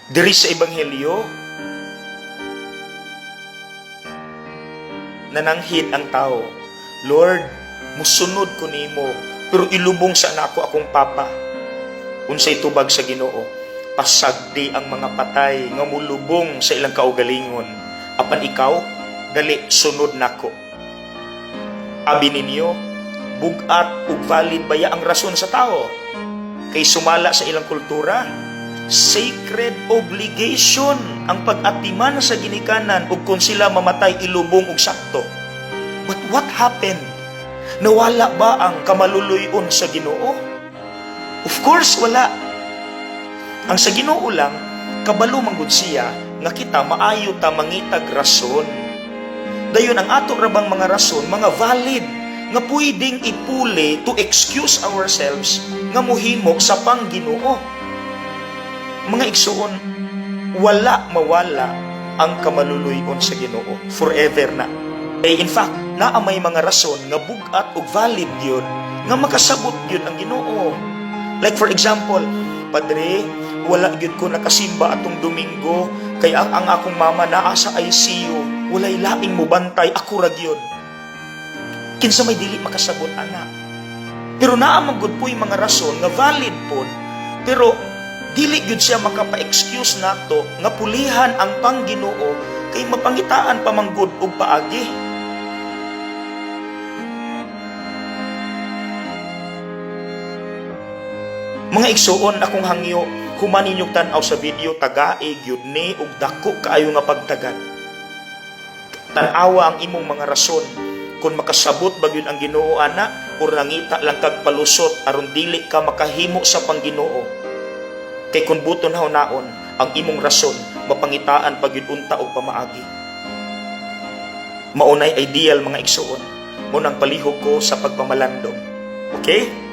Diri sa Ebanghelyo, nananghid ang tao, Lord, musunod ko nimo, pero ilubong sa nako akong papa. Unsay tubag sa Ginoo, pasagdi ang mga patay nga mulubong sa ilang kaugalingon. Apan ikaw, dali sunod nako. Abi ninyo, bugat ug valid baya ang rason sa tao? Kay sumala sa ilang kultura, sacred obligation ang pag-atiman sa ginikanan ug kung sila mamatay ilubong og sakto. But what happened? Nawala ba ang kamaluluyon sa Ginoo? Of course, wala. Ang sa Ginoo lang, kabalo manggod siya nga kita maayo ta mangitag rason. Dayon ang ato rabang mga rason, mga valid nga pwedeng ipuli to excuse ourselves nga mohimo sa pangginoo. Mga igsuon, wala mawala ang kamaluluyon sa Ginoo forever na. In fact, naamay mga rason nga bugat ug valid yun nga makasabot yun ang Ginoo. Like for example, Padre, wala gyud ko nakasimba atong Domingo kay ang akong mama naa sa ICU, walay laing mo bantay, ako ra gyud. Kinsa may dili makasabot ana. Pero naamang gud po'y mga rason nga valid pod, pero dili gyud siya makapa-excuse nato nga pulihan ang pangginoo kay mapangitaan pa manggod og paagi. Mga igsuon akong hangyo, human ninyong tan-aw sa video, tagae gyud ni og dako kaayo nga pagtagad. Tan-awa ang imong mga rason kung makasabot ba gyud ang Ginoo ana o nangita lang kag palusot aron dili ka makahimo sa pangginoo. Kay kung buton naon ang imong rason, mapangitaan pag yun unta o pamaagi. Maunay ideal mga igsuon, munang palihog ko sa pagpamalandong. Okay?